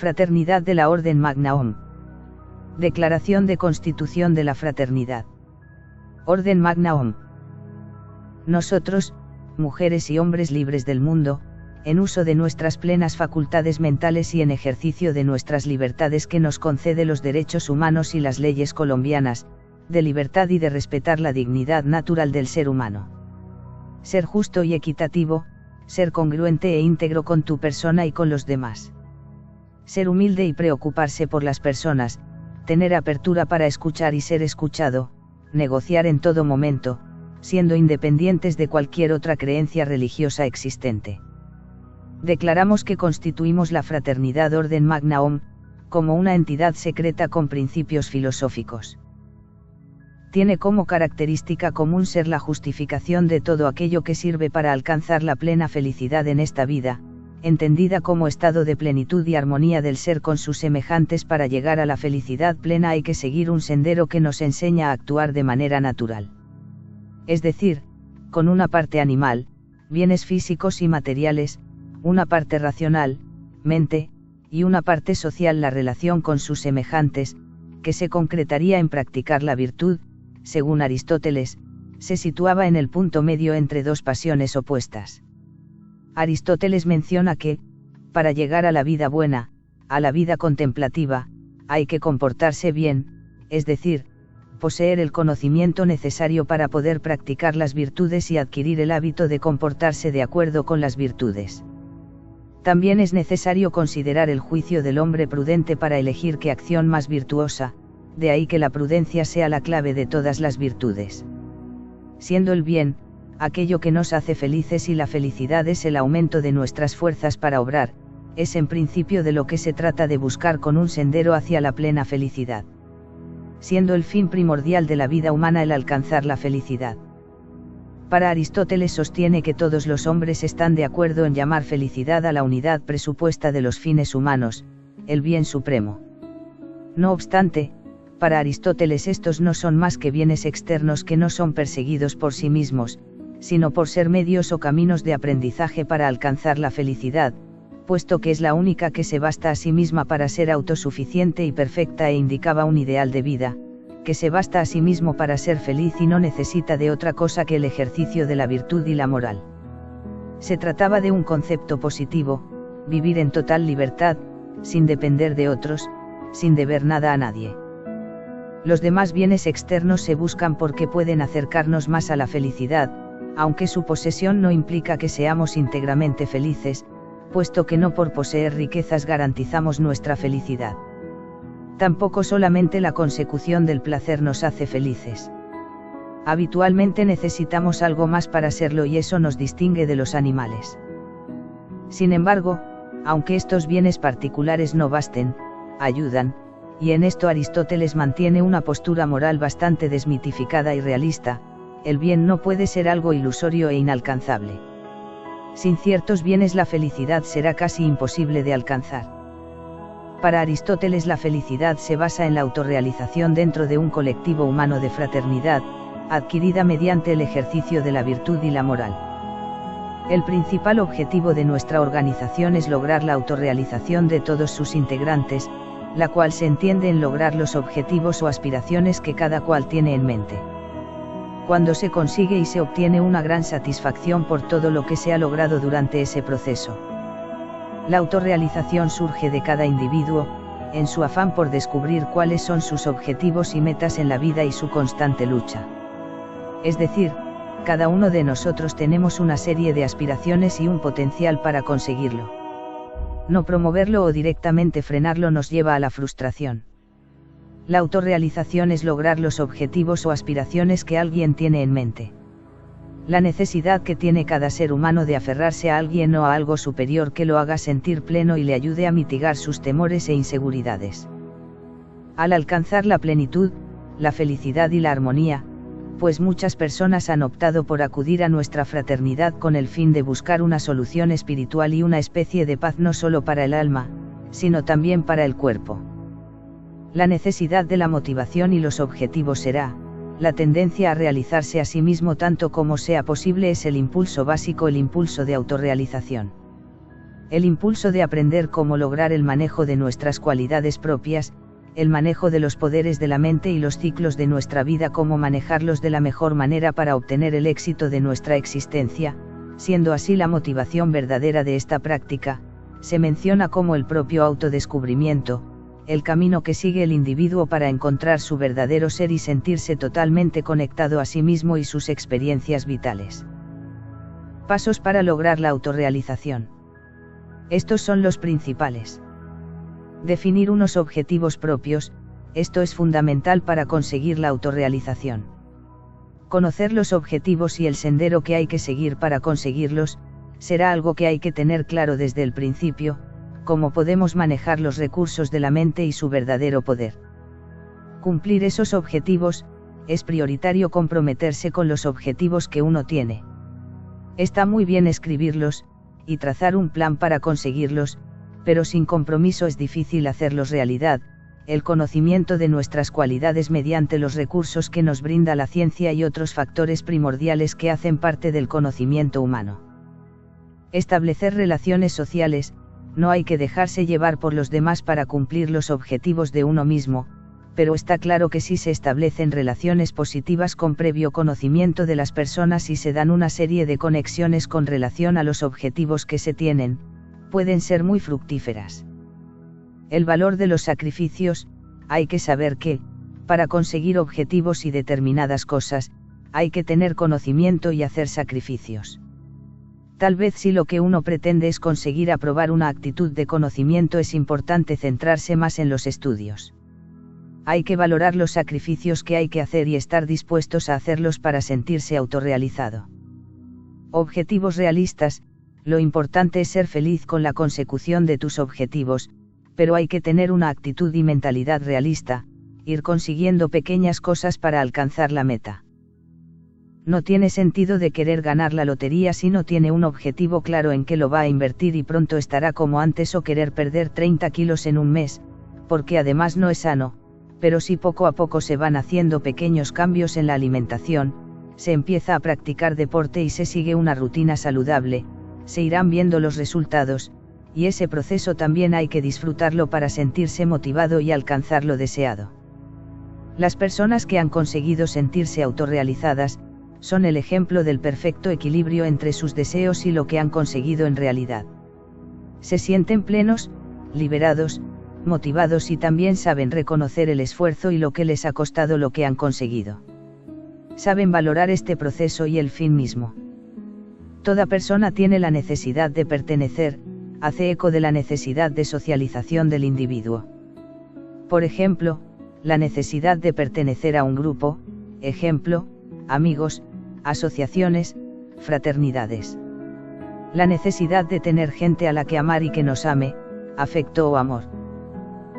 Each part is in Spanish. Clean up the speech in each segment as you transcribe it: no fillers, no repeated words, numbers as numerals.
Fraternidad de la Orden Magna OM. Declaración de Constitución de la Fraternidad. Orden Magna OM. Nosotros, mujeres y hombres libres del mundo, en uso de nuestras plenas facultades mentales y en ejercicio de nuestras libertades que nos concede los derechos humanos y las leyes colombianas, de libertad y de respetar la dignidad natural del ser humano. Ser justo y equitativo, ser congruente e íntegro con tu persona y con los demás. Ser humilde y preocuparse por las personas, tener apertura para escuchar y ser escuchado, negociar en todo momento, siendo independientes de cualquier otra creencia religiosa existente. Declaramos que constituimos la Fraternidad Orden Magna OM, como una entidad secreta con principios filosóficos. Tiene como característica común ser la justificación de todo aquello que sirve para alcanzar la plena felicidad en esta vida, entendida como estado de plenitud y armonía del ser con sus semejantes. Para llegar a la felicidad plena hay que seguir un sendero que nos enseña a actuar de manera natural. Es decir, con una parte animal, bienes físicos y materiales, una parte racional, mente, y una parte social, la relación con sus semejantes, que se concretaría en practicar la virtud. Según Aristóteles, se situaba en el punto medio entre dos pasiones opuestas. Aristóteles menciona que, para llegar a la vida buena, a la vida contemplativa, hay que comportarse bien, es decir, poseer el conocimiento necesario para poder practicar las virtudes y adquirir el hábito de comportarse de acuerdo con las virtudes. También es necesario considerar el juicio del hombre prudente para elegir qué acción más virtuosa, de ahí que la prudencia sea la clave de todas las virtudes. Siendo el bien, aquello que nos hace felices y la felicidad es el aumento de nuestras fuerzas para obrar, es en principio de lo que se trata de buscar con un sendero hacia la plena felicidad. Siendo el fin primordial de la vida humana el alcanzar la felicidad. Para Aristóteles sostiene que todos los hombres están de acuerdo en llamar felicidad a la unidad presupuesta de los fines humanos, el bien supremo. No obstante, para Aristóteles estos no son más que bienes externos que no son perseguidos por sí mismos, sino por ser medios o caminos de aprendizaje para alcanzar la felicidad, puesto que es la única que se basta a sí misma para ser autosuficiente y perfecta, e indicaba un ideal de vida, que se basta a sí mismo para ser feliz y no necesita de otra cosa que el ejercicio de la virtud y la moral. Se trataba de un concepto positivo, vivir en total libertad, sin depender de otros, sin deber nada a nadie. Los demás bienes externos se buscan porque pueden acercarnos más a la felicidad, aunque su posesión no implica que seamos íntegramente felices, puesto que no por poseer riquezas garantizamos nuestra felicidad. Tampoco solamente la consecución del placer nos hace felices. Habitualmente necesitamos algo más para serlo y eso nos distingue de los animales. Sin embargo, aunque estos bienes particulares no basten, ayudan, y en esto Aristóteles mantiene una postura moral bastante desmitificada y realista. El bien no puede ser algo ilusorio e inalcanzable. Sin ciertos bienes la felicidad será casi imposible de alcanzar. Para Aristóteles la felicidad se basa en la autorrealización dentro de un colectivo humano de fraternidad, adquirida mediante el ejercicio de la virtud y la moral. El principal objetivo de nuestra organización es lograr la autorrealización de todos sus integrantes, la cual se entiende en lograr los objetivos o aspiraciones que cada cual tiene en mente. Cuando se consigue y se obtiene una gran satisfacción por todo lo que se ha logrado durante ese proceso. La autorrealización surge de cada individuo, en su afán por descubrir cuáles son sus objetivos y metas en la vida y su constante lucha. Es decir, cada uno de nosotros tenemos una serie de aspiraciones y un potencial para conseguirlo. No promoverlo o directamente frenarlo nos lleva a la frustración. La autorrealización es lograr los objetivos o aspiraciones que alguien tiene en mente. La necesidad que tiene cada ser humano de aferrarse a alguien o a algo superior que lo haga sentir pleno y le ayude a mitigar sus temores e inseguridades. Al alcanzar la plenitud, la felicidad y la armonía, pues muchas personas han optado por acudir a nuestra fraternidad con el fin de buscar una solución espiritual y una especie de paz no solo para el alma, sino también para el cuerpo. La necesidad de la motivación y los objetivos será, la tendencia a realizarse a sí mismo tanto como sea posible es el impulso básico, el impulso de autorrealización. El impulso de aprender cómo lograr el manejo de nuestras cualidades propias, el manejo de los poderes de la mente y los ciclos de nuestra vida, cómo manejarlos de la mejor manera para obtener el éxito de nuestra existencia, siendo así la motivación verdadera de esta práctica, se menciona como el propio autodescubrimiento, el camino que sigue el individuo para encontrar su verdadero ser y sentirse totalmente conectado a sí mismo y sus experiencias vitales. Pasos para lograr la autorrealización. Estos son los principales. Definir unos objetivos propios, esto es fundamental para conseguir la autorrealización. Conocer los objetivos y el sendero que hay que seguir para conseguirlos, será algo que hay que tener claro desde el principio, cómo podemos manejar los recursos de la mente y su verdadero poder. Cumplir esos objetivos, es prioritario comprometerse con los objetivos que uno tiene. Está muy bien escribirlos, y trazar un plan para conseguirlos, pero sin compromiso es difícil hacerlos realidad. El conocimiento de nuestras cualidades mediante los recursos que nos brinda la ciencia y otros factores primordiales que hacen parte del conocimiento humano. Establecer relaciones sociales, no hay que dejarse llevar por los demás para cumplir los objetivos de uno mismo, pero está claro que si se establecen relaciones positivas con previo conocimiento de las personas y se dan una serie de conexiones con relación a los objetivos que se tienen, pueden ser muy fructíferas. El valor de los sacrificios, hay que saber que, para conseguir objetivos y determinadas cosas, hay que tener conocimiento y hacer sacrificios. Tal vez si lo que uno pretende es conseguir aprobar una actitud de conocimiento, es importante centrarse más en los estudios. Hay que valorar los sacrificios que hay que hacer y estar dispuestos a hacerlos para sentirse autorrealizado. Objetivos realistas. Lo importante es ser feliz con la consecución de tus objetivos, pero hay que tener una actitud y mentalidad realista, ir consiguiendo pequeñas cosas para alcanzar la meta. No tiene sentido de querer ganar la lotería si no tiene un objetivo claro en qué lo va a invertir y pronto estará como antes, o querer perder 30 kilos en un mes, porque además no es sano, pero si poco a poco se van haciendo pequeños cambios en la alimentación, se empieza a practicar deporte y se sigue una rutina saludable, se irán viendo los resultados, y ese proceso también hay que disfrutarlo para sentirse motivado y alcanzar lo deseado. Las personas que han conseguido sentirse autorrealizadas, son el ejemplo del perfecto equilibrio entre sus deseos y lo que han conseguido en realidad. Se sienten plenos, liberados, motivados y también saben reconocer el esfuerzo y lo que les ha costado lo que han conseguido. Saben valorar este proceso y el fin mismo. Toda persona tiene la necesidad de pertenecer, hace eco de la necesidad de socialización del individuo. Por ejemplo, la necesidad de pertenecer a un grupo, ejemplo, amigos, asociaciones, fraternidades. La necesidad de tener gente a la que amar y que nos ame, afecto o amor.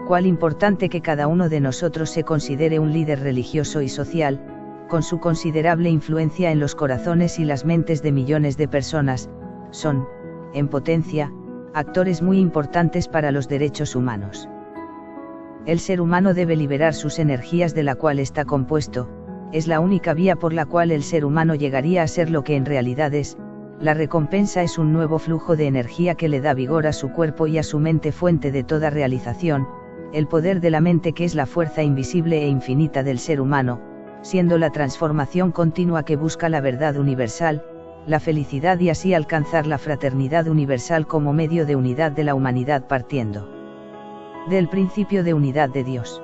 Cuán importante que cada uno de nosotros se considere un líder religioso y social, con su considerable influencia en los corazones y las mentes de millones de personas, son, en potencia, actores muy importantes para los derechos humanos. El ser humano debe liberar sus energías de la cual está compuesto, es la única vía por la cual el ser humano llegaría a ser lo que en realidad es. La recompensa es un nuevo flujo de energía que le da vigor a su cuerpo y a su mente, fuente de toda realización, el poder de la mente, que es la fuerza invisible e infinita del ser humano, siendo la transformación continua que busca la verdad universal, la felicidad y así alcanzar la fraternidad universal como medio de unidad de la humanidad, partiendo del principio de unidad de Dios.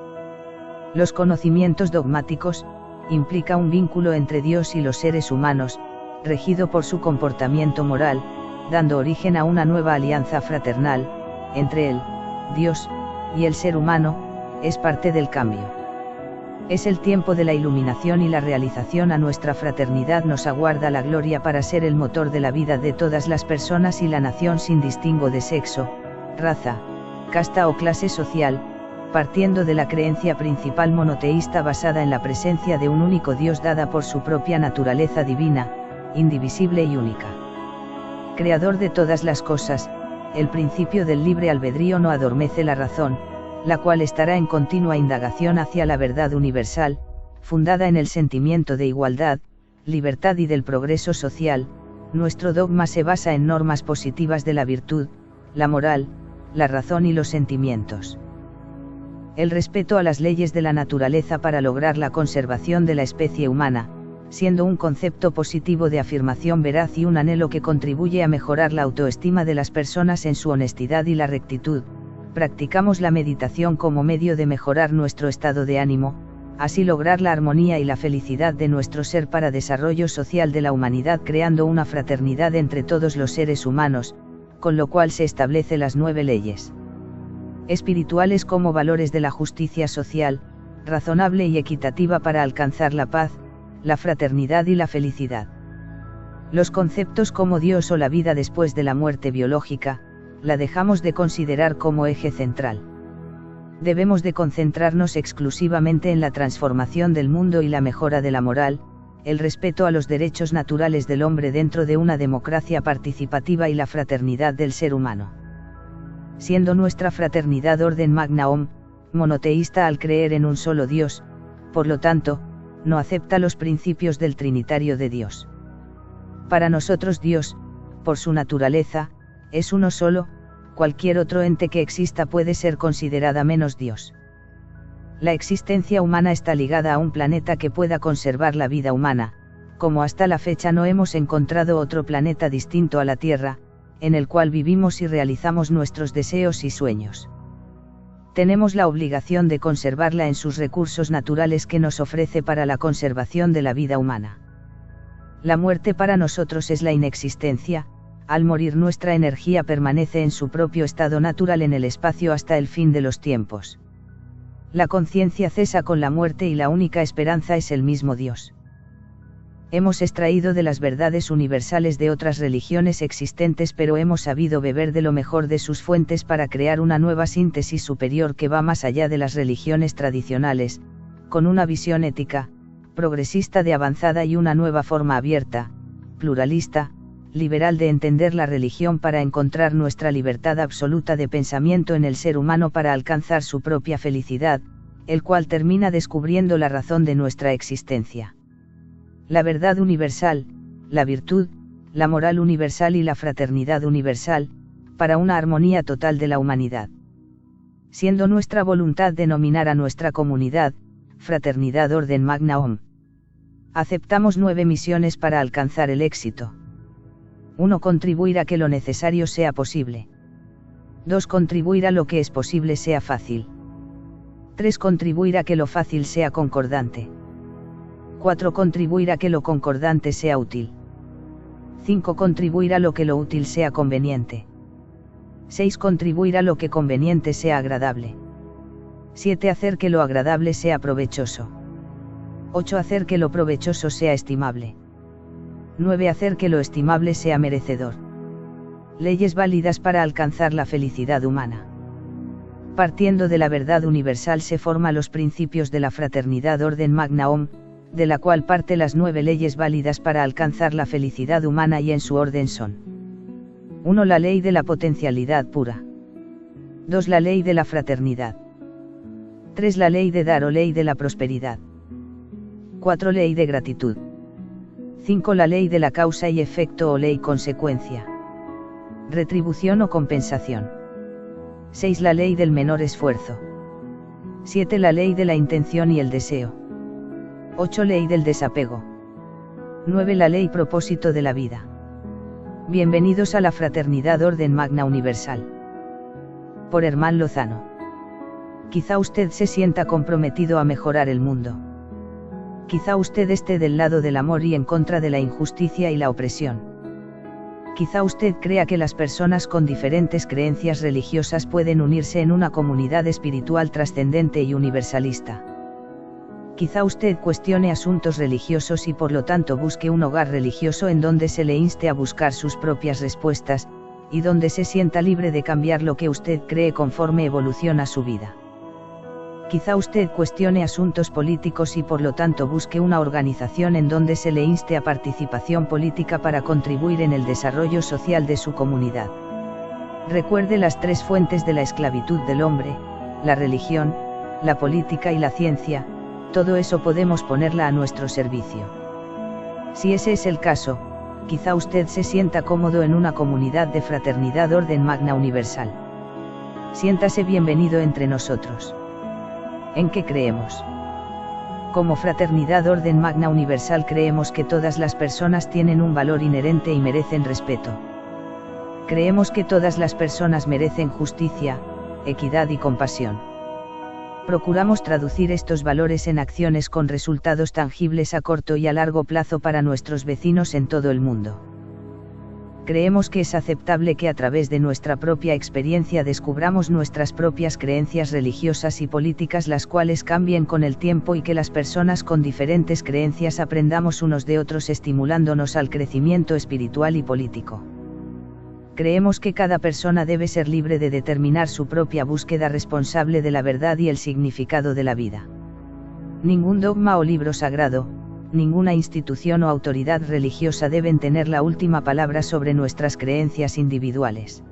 Los conocimientos dogmáticos, implica un vínculo entre Dios y los seres humanos, regido por su comportamiento moral, dando origen a una nueva alianza fraternal, entre Él, Dios, y el ser humano, es parte del cambio. Es el tiempo de la iluminación y la realización. A nuestra fraternidad nos aguarda la gloria para ser el motor de la vida de todas las personas y la nación sin distingo de sexo, raza, casta o clase social, partiendo de la creencia principal monoteísta basada en la presencia de un único Dios dada por su propia naturaleza divina, indivisible y única. Creador de todas las cosas, el principio del libre albedrío no adormece la razón, la cual estará en continua indagación hacia la verdad universal, fundada en el sentimiento de igualdad, libertad y del progreso social. Nuestro dogma se basa en normas positivas de la virtud, la moral, la razón y los sentimientos. El respeto a las leyes de la naturaleza para lograr la conservación de la especie humana, siendo un concepto positivo de afirmación veraz y un anhelo que contribuye a mejorar la autoestima de las personas en su honestidad y la rectitud. Practicamos la meditación como medio de mejorar nuestro estado de ánimo, así lograr la armonía y la felicidad de nuestro ser para desarrollo social de la humanidad, creando una fraternidad entre todos los seres humanos, con lo cual se establecen las 9 leyes espirituales como valores de la justicia social, razonable y equitativa para alcanzar la paz, la fraternidad y la felicidad. Los conceptos como Dios o la vida después de la muerte biológica, la dejamos de considerar como eje central. Debemos de concentrarnos exclusivamente en la transformación del mundo y la mejora de la moral, el respeto a los derechos naturales del hombre dentro de una democracia participativa y la fraternidad del ser humano. Siendo nuestra fraternidad Orden Magna Om, monoteísta al creer en un solo Dios, por lo tanto, no acepta los principios del Trinitario de Dios. Para nosotros Dios, por su naturaleza, es uno solo, cualquier otro ente que exista puede ser considerada menos Dios. La existencia humana está ligada a un planeta que pueda conservar la vida humana, como hasta la fecha no hemos encontrado otro planeta distinto a la Tierra, en el cual vivimos y realizamos nuestros deseos y sueños. Tenemos la obligación de conservarla en sus recursos naturales que nos ofrece para la conservación de la vida humana. La muerte para nosotros es la inexistencia. Al morir nuestra energía permanece en su propio estado natural en el espacio hasta el fin de los tiempos. La conciencia cesa con la muerte y la única esperanza es el mismo Dios. Hemos extraído de las verdades universales de otras religiones existentes, pero hemos sabido beber de lo mejor de sus fuentes para crear una nueva síntesis superior que va más allá de las religiones tradicionales, con una visión ética, progresista de avanzada y una nueva forma abierta, pluralista, liberal de entender la religión para encontrar nuestra libertad absoluta de pensamiento en el ser humano para alcanzar su propia felicidad, el cual termina descubriendo la razón de nuestra existencia. La verdad universal, la virtud, la moral universal y la fraternidad universal, para una armonía total de la humanidad. Siendo nuestra voluntad denominar a nuestra comunidad, Fraternidad Orden Magna Om. Aceptamos 9 misiones para alcanzar el éxito. 1. Contribuir a que lo necesario sea posible. 2. Contribuir a lo que es posible sea fácil. 3. Contribuir a que lo fácil sea concordante. 4. Contribuir a que lo concordante sea útil. 5. Contribuir a lo que lo útil sea conveniente. 6. Contribuir a lo que conveniente sea agradable. 7. Hacer que lo agradable sea provechoso. 8. Hacer que lo provechoso sea estimable. 9. Hacer que lo estimable sea merecedor. Leyes válidas para alcanzar la felicidad humana. Partiendo de la verdad universal se forman los principios de la Fraternidad Orden Magna Om, de la cual parte las 9 leyes válidas para alcanzar la felicidad humana y en su orden son: 1. La ley de la potencialidad pura. 2. La ley de la fraternidad. 3. La ley de dar o ley de la prosperidad. 4. Ley de gratitud. 5. La ley de la causa y efecto o ley consecuencia. Retribución o compensación. 6. La ley del menor esfuerzo. 7. La ley de la intención y el deseo. 8. Ley del desapego. 9. La ley propósito de la vida. Bienvenidos a la Fraternidad Orden Magna Universal. Por Herman Lozano. Quizá usted se sienta comprometido a mejorar el mundo. Quizá usted esté del lado del amor y en contra de la injusticia y la opresión. Quizá usted crea que las personas con diferentes creencias religiosas pueden unirse en una comunidad espiritual trascendente y universalista. Quizá usted cuestione asuntos religiosos y por lo tanto busque un hogar religioso en donde se le inste a buscar sus propias respuestas, y donde se sienta libre de cambiar lo que usted cree conforme evoluciona su vida. Quizá usted cuestione asuntos políticos y por lo tanto busque una organización en donde se le inste a participación política para contribuir en el desarrollo social de su comunidad. Recuerde las 3 fuentes de la esclavitud del hombre: la religión, la política y la ciencia. Todo eso podemos ponerla a nuestro servicio. Si ese es el caso, quizá usted se sienta cómodo en una comunidad de fraternidad Orden Magna Universal. Siéntase bienvenido entre nosotros. ¿En qué creemos? Como Fraternidad Orden Magna Universal creemos que todas las personas tienen un valor inherente y merecen respeto. Creemos que todas las personas merecen justicia, equidad y compasión. Procuramos traducir estos valores en acciones con resultados tangibles a corto y a largo plazo para nuestros vecinos en todo el mundo. Creemos que es aceptable que a través de nuestra propia experiencia descubramos nuestras propias creencias religiosas y políticas, las cuales cambien con el tiempo, y que las personas con diferentes creencias aprendamos unos de otros, estimulándonos al crecimiento espiritual y político. Creemos que cada persona debe ser libre de determinar su propia búsqueda responsable de la verdad y el significado de la vida. Ningún dogma o libro sagrado, ninguna institución o autoridad religiosa deben tener la última palabra sobre nuestras creencias individuales.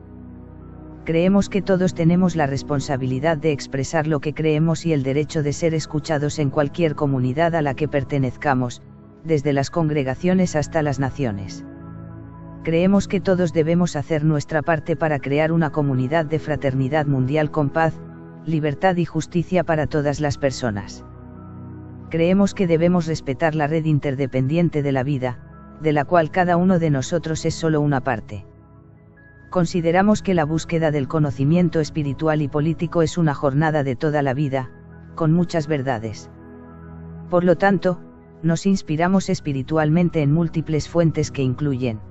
Creemos que todos tenemos la responsabilidad de expresar lo que creemos y el derecho de ser escuchados en cualquier comunidad a la que pertenezcamos, desde las congregaciones hasta las naciones. Creemos que todos debemos hacer nuestra parte para crear una comunidad de fraternidad mundial con paz, libertad y justicia para todas las personas. Creemos que debemos respetar la red interdependiente de la vida, de la cual cada uno de nosotros es solo una parte. Consideramos que la búsqueda del conocimiento espiritual y político es una jornada de toda la vida, con muchas verdades. Por lo tanto, nos inspiramos espiritualmente en múltiples fuentes que incluyen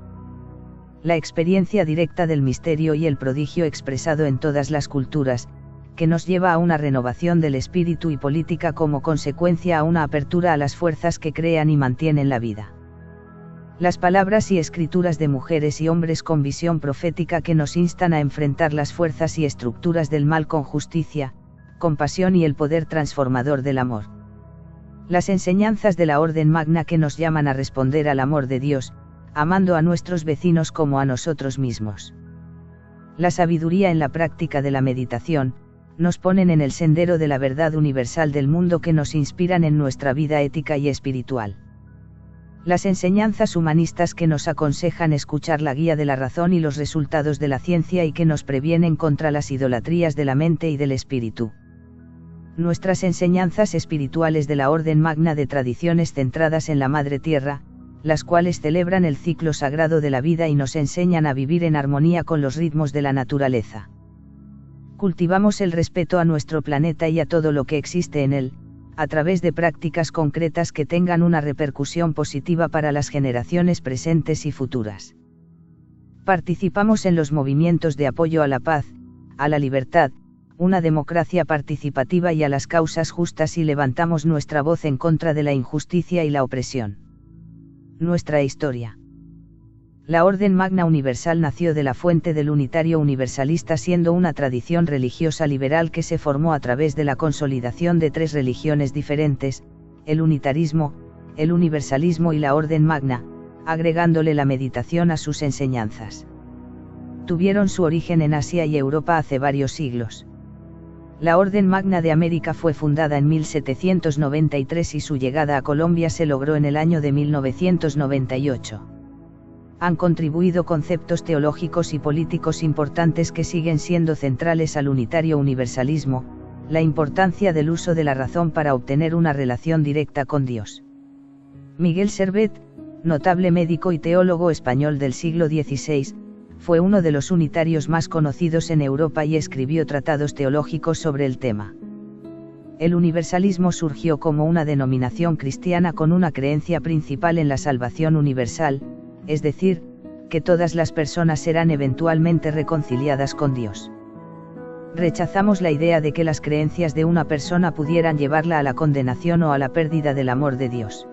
la experiencia directa del misterio y el prodigio expresado en todas las culturas, que nos lleva a una renovación del espíritu, y política como consecuencia a una apertura a las fuerzas que crean y mantienen la vida. Las palabras y escrituras de mujeres y hombres con visión profética que nos instan a enfrentar las fuerzas y estructuras del mal con justicia, compasión y el poder transformador del amor. Las enseñanzas de la Orden Magna que nos llaman a responder al amor de Dios, amando a nuestros vecinos como a nosotros mismos. La sabiduría en la práctica de la meditación, nos ponen en el sendero de la verdad universal del mundo, que nos inspiran en nuestra vida ética y espiritual. Las enseñanzas humanistas que nos aconsejan escuchar la guía de la razón y los resultados de la ciencia, y que nos previenen contra las idolatrías de la mente y del espíritu. Nuestras enseñanzas espirituales de la Orden Magna, de tradiciones centradas en la Madre Tierra, las cuales celebran el ciclo sagrado de la vida y nos enseñan a vivir en armonía con los ritmos de la naturaleza. Cultivamos el respeto a nuestro planeta y a todo lo que existe en él, a través de prácticas concretas que tengan una repercusión positiva para las generaciones presentes y futuras. Participamos en los movimientos de apoyo a la paz, a la libertad, una democracia participativa y a las causas justas, y levantamos nuestra voz en contra de la injusticia y la opresión. Nuestra historia. La Orden Magna Universal nació de la fuente del unitario universalista, siendo una tradición religiosa liberal que se formó a través de la consolidación de tres religiones diferentes, el unitarismo, el universalismo y la Orden Magna, agregándole la meditación a sus enseñanzas. Tuvieron su origen en Asia y Europa hace varios siglos. La Orden Magna de América fue fundada en 1793 y su llegada a Colombia se logró en el año de 1998. Han contribuido conceptos teológicos y políticos importantes que siguen siendo centrales al unitario universalismo, la importancia del uso de la razón para obtener una relación directa con Dios. Miguel Servet, notable médico y teólogo español del siglo XVI, fue uno de los unitarios más conocidos en Europa y escribió tratados teológicos sobre el tema. El universalismo surgió como una denominación cristiana con una creencia principal en la salvación universal, es decir, que todas las personas serán eventualmente reconciliadas con Dios. Rechazamos la idea de que las creencias de una persona pudieran llevarla a la condenación o a la pérdida del amor de Dios.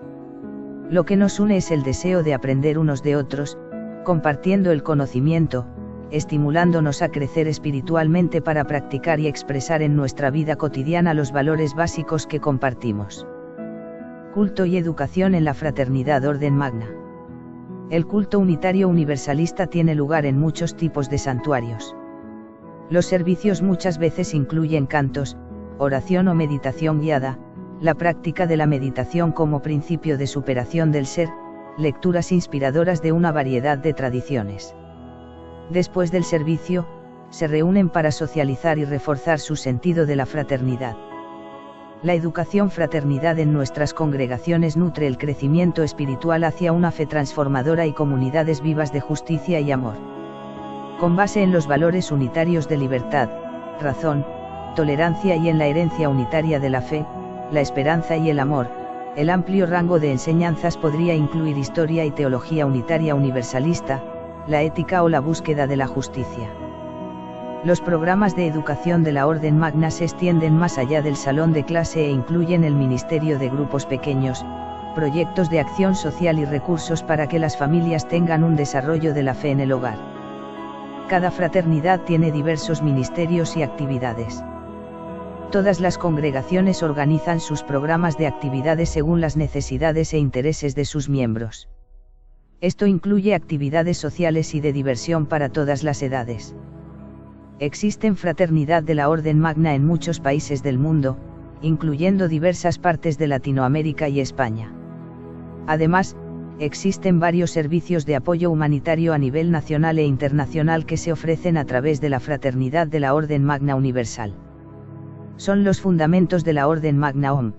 Lo que nos une es el deseo de aprender unos de otros, compartiendo el conocimiento, estimulándonos a crecer espiritualmente para practicar y expresar en nuestra vida cotidiana los valores básicos que compartimos. Culto y educación en la Fraternidad Orden Magna. El culto unitario universalista tiene lugar en muchos tipos de santuarios. Los servicios muchas veces incluyen cantos, oración o meditación guiada, la práctica de la meditación como principio de superación del ser, lecturas inspiradoras de una variedad de tradiciones. Después del servicio, se reúnen para socializar y reforzar su sentido de la fraternidad. La educación fraternidad en nuestras congregaciones nutre el crecimiento espiritual hacia una fe transformadora y comunidades vivas de justicia y amor. Con base en los valores unitarios de libertad, razón, tolerancia y en la herencia unitaria de la fe, la esperanza y el amor, el amplio rango de enseñanzas podría incluir historia y teología unitaria universalista, la ética o la búsqueda de la justicia. Los programas de educación de la Orden Magna se extienden más allá del salón de clase e incluyen el ministerio de grupos pequeños, proyectos de acción social y recursos para que las familias tengan un desarrollo de la fe en el hogar. Cada fraternidad tiene diversos ministerios y actividades. Todas las congregaciones organizan sus programas de actividades según las necesidades e intereses de sus miembros. Esto incluye actividades sociales y de diversión para todas las edades. Existen fraternidad de la Orden Magna en muchos países del mundo, incluyendo diversas partes de Latinoamérica y España. Además, existen varios servicios de apoyo humanitario a nivel nacional e internacional que se ofrecen a través de la Fraternidad de la Orden Magna Universal. Son los fundamentos de la Orden Magna OM.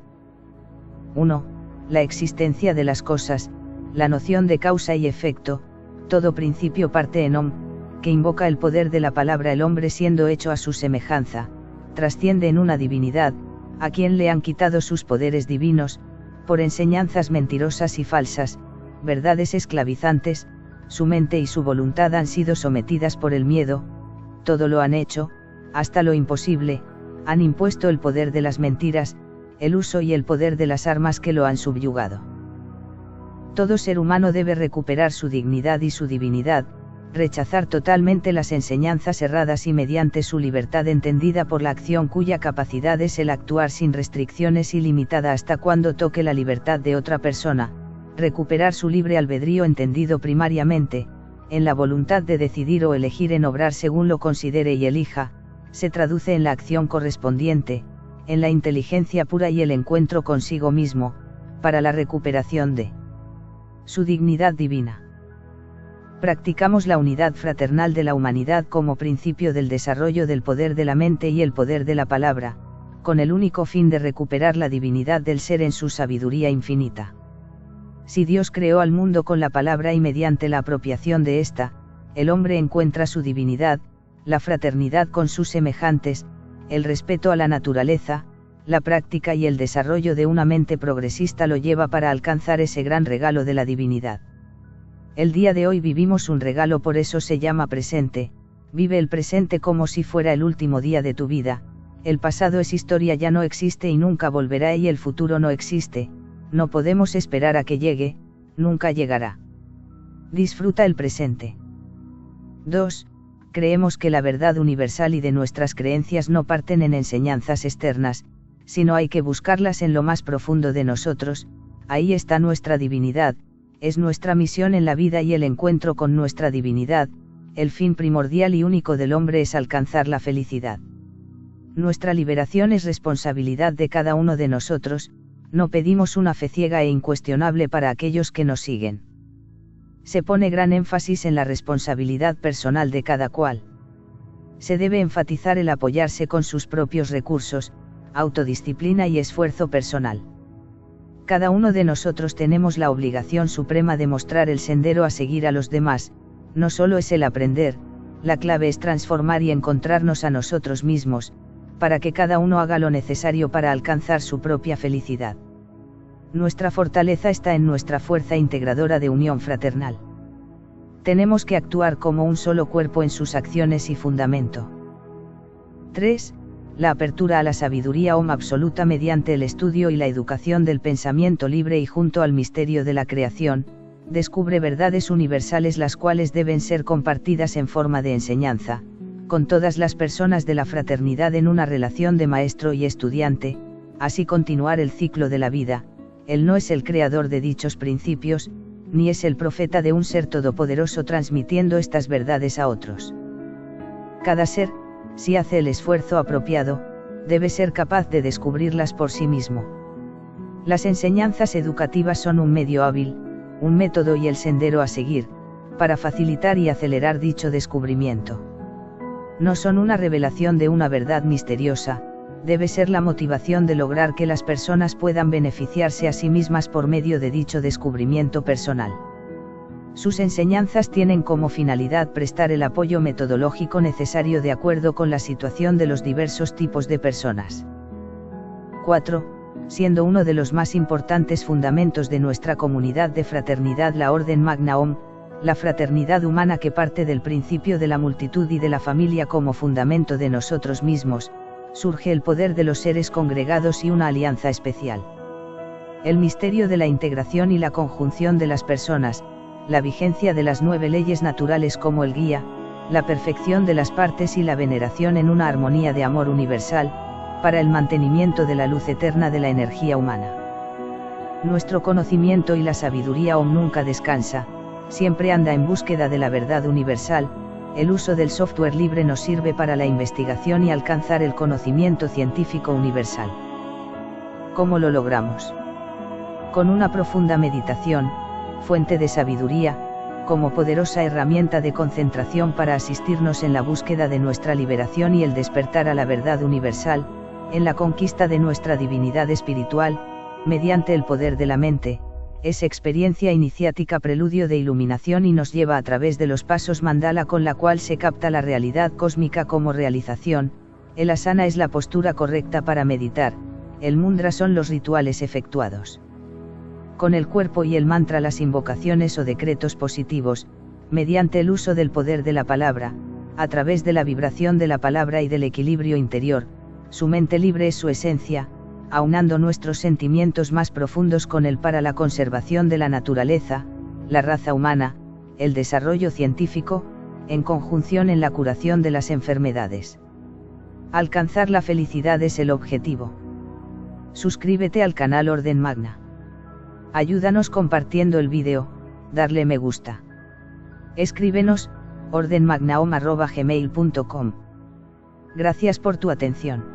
1. La existencia de las cosas, la noción de causa y efecto, todo principio parte en OM, que invoca el poder de la palabra. El hombre siendo hecho a su semejanza, trasciende en una divinidad, a quien le han quitado sus poderes divinos, por enseñanzas mentirosas y falsas, verdades esclavizantes, su mente y su voluntad han sido sometidas por el miedo, todo lo han hecho, hasta lo imposible, han impuesto el poder de las mentiras, el uso y el poder de las armas que lo han subyugado. Todo ser humano debe recuperar su dignidad y su divinidad, rechazar totalmente las enseñanzas erradas y mediante su libertad entendida por la acción cuya capacidad es el actuar sin restricciones ilimitada hasta cuando toque la libertad de otra persona, recuperar su libre albedrío entendido primariamente, en la voluntad de decidir o elegir en obrar según lo considere y elija, se traduce en la acción correspondiente, en la inteligencia pura y el encuentro consigo mismo, para la recuperación de su dignidad divina. Practicamos la unidad fraternal de la humanidad como principio del desarrollo del poder de la mente y el poder de la palabra, con el único fin de recuperar la divinidad del ser en su sabiduría infinita. Si Dios creó al mundo con la palabra y mediante la apropiación de ésta, el hombre encuentra su divinidad, la fraternidad con sus semejantes, el respeto a la naturaleza, la práctica y el desarrollo de una mente progresista lo lleva para alcanzar ese gran regalo de la divinidad. El día de hoy vivimos un regalo, por eso se llama presente. Vive el presente como si fuera el último día de tu vida. El pasado es historia, ya no existe y nunca volverá, y el futuro no existe, no podemos esperar a que llegue, nunca llegará. Disfruta el presente. 2. Creemos que la verdad universal y de nuestras creencias no parten en enseñanzas externas, sino hay que buscarlas en lo más profundo de nosotros. Ahí está nuestra divinidad, es nuestra misión en la vida y el encuentro con nuestra divinidad, el fin primordial y único del hombre es alcanzar la felicidad. Nuestra liberación es responsabilidad de cada uno de nosotros, no pedimos una fe ciega e incuestionable para aquellos que nos siguen. Se pone gran énfasis en la responsabilidad personal de cada cual. Se debe enfatizar el apoyarse con sus propios recursos, autodisciplina y esfuerzo personal. Cada uno de nosotros tenemos la obligación suprema de mostrar el sendero a seguir a los demás, no solo es el aprender, la clave es transformar y encontrarnos a nosotros mismos, para que cada uno haga lo necesario para alcanzar su propia felicidad. Nuestra fortaleza está en nuestra fuerza integradora de unión fraternal. Tenemos que actuar como un solo cuerpo en sus acciones y fundamento. 3. La apertura a la sabiduría OM absoluta mediante el estudio y la educación del pensamiento libre y junto al misterio de la creación, descubre verdades universales las cuales deben ser compartidas en forma de enseñanza, con todas las personas de la fraternidad en una relación de maestro y estudiante, así continuar el ciclo de la vida. Él no es el creador de dichos principios, ni es el profeta de un ser todopoderoso transmitiendo estas verdades a otros. Cada ser, si hace el esfuerzo apropiado, debe ser capaz de descubrirlas por sí mismo. Las enseñanzas educativas son un medio hábil, un método y el sendero a seguir, para facilitar y acelerar dicho descubrimiento. No son una revelación de una verdad misteriosa, debe ser la motivación de lograr que las personas puedan beneficiarse a sí mismas por medio de dicho descubrimiento personal. Sus enseñanzas tienen como finalidad prestar el apoyo metodológico necesario de acuerdo con la situación de los diversos tipos de personas. 4. Siendo uno de los más importantes fundamentos de nuestra comunidad de fraternidad la Orden Magna Om, la fraternidad humana que parte del principio de la multitud y de la familia como fundamento de nosotros mismos, surge el poder de los seres congregados y una alianza especial. El misterio de la integración y la conjunción de las personas, la vigencia de las 9 leyes naturales como el guía, la perfección de las partes y la veneración en una armonía de amor universal, para el mantenimiento de la luz eterna de la energía humana. Nuestro conocimiento y la sabiduría Om nunca descansa, siempre anda en búsqueda de la verdad universal. El uso del software libre nos sirve para la investigación y alcanzar el conocimiento científico universal. ¿Cómo lo logramos? Con una profunda meditación, fuente de sabiduría, como poderosa herramienta de concentración para asistirnos en la búsqueda de nuestra liberación y el despertar a la verdad universal, en la conquista de nuestra divinidad espiritual, mediante el poder de la mente. Es experiencia iniciática preludio de iluminación y nos lleva a través de los pasos mandala con la cual se capta la realidad cósmica como realización. El asana es la postura correcta para meditar, el mudra son los rituales efectuados con el cuerpo y el mantra las invocaciones o decretos positivos, mediante el uso del poder de la palabra, a través de la vibración de la palabra y del equilibrio interior. Su mente libre es su esencia, aunando nuestros sentimientos más profundos con él para la conservación de la naturaleza, la raza humana, el desarrollo científico, en conjunción en la curación de las enfermedades. Alcanzar la felicidad es el objetivo. Suscríbete al canal Orden Magna. Ayúdanos compartiendo el vídeo, darle me gusta. Escríbenos, ordenmagnaom@gmail.com. Gracias por tu atención.